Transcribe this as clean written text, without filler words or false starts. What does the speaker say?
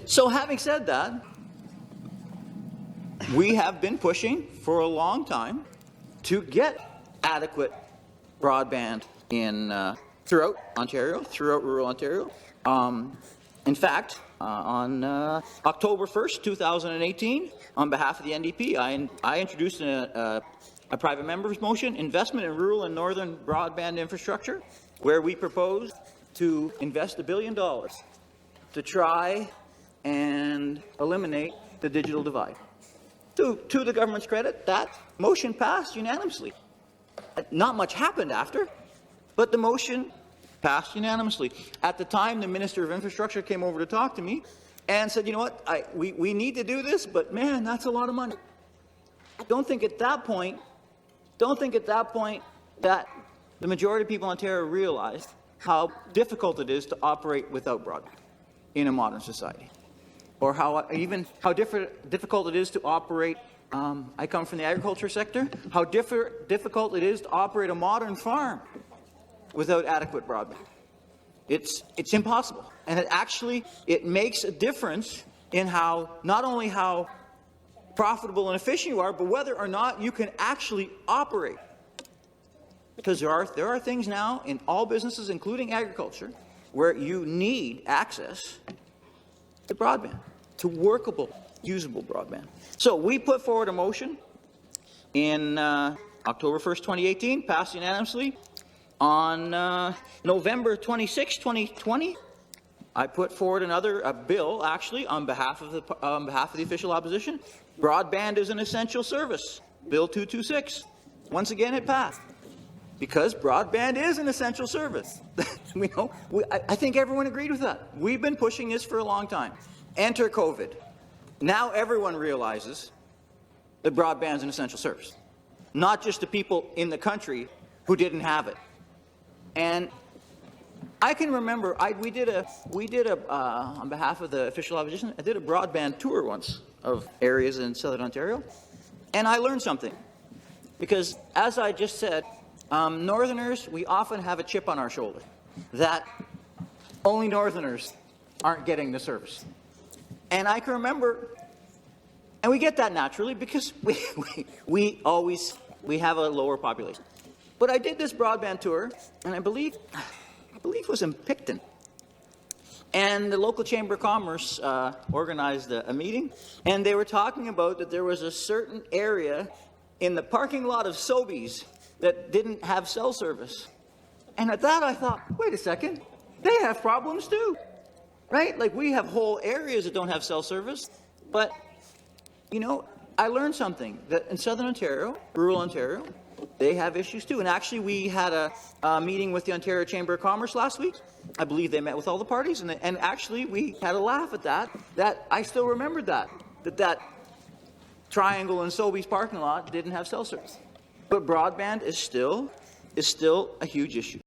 So having said that, we have been pushing for a long time to get adequate broadband in throughout Ontario, throughout rural Ontario. In fact, on October 1st, 2018, on behalf of the NDP, I introduced a private member's motion, Investment in Rural and Northern Broadband Infrastructure, where we proposed to invest $1 billion to try and eliminate the digital divide. To the government's credit, that motion passed unanimously. Not much happened after, but the motion passed unanimously. At the time, the Minister of Infrastructure came over to talk to me and said, you know what, we need to do this, but man, that's a lot of money. Don't think at that point that the majority of people in Ontario realized how difficult it is to operate without broadband in a modern society, or how difficult it is to operate. I come from the agriculture sector. How difficult it is to operate a modern farm without adequate broadband. It's impossible, and it makes a difference in how not only how profitable and efficient you are, but whether or not you can actually operate. Because there are things now in all businesses, including agriculture, where you need access to broadband, to workable, usable broadband. So we put forward a motion in October 1st, 2018, passed unanimously. On November 26, 2020, I put forward a bill, actually, on behalf of the official opposition. Broadband is an essential service, Bill 226. Once again, it passed because broadband is an essential service. I think everyone agreed with that. We've been pushing this for a long time. Enter COVID. Now everyone realizes that broadband is an essential service, not just the people in the country who didn't have it. And I can remember we did on behalf of the official opposition, I did a broadband tour once of areas in Southern Ontario, and I learned something. Because as I just said, Northerners, we often have a chip on our shoulder that only Northerners aren't getting the service. And I can remember, and we get that naturally because we have a lower population. But I did this broadband tour, and I believe it was in Picton. And the local Chamber of Commerce organized a meeting, and they were talking about that there was a certain area in the parking lot of Sobeys that didn't have cell service. And at that I thought, wait a second, they have problems too, right? Like we have whole areas that don't have cell service, but, you know, I learned something, that in Southern Ontario, rural Ontario, they have issues too. And actually, we had a meeting with the Ontario Chamber of Commerce last week. I believe they met with all the parties, and actually we had a laugh at that I still remembered that triangle in Sobeys parking lot didn't have cell service. But broadband is still a huge issue.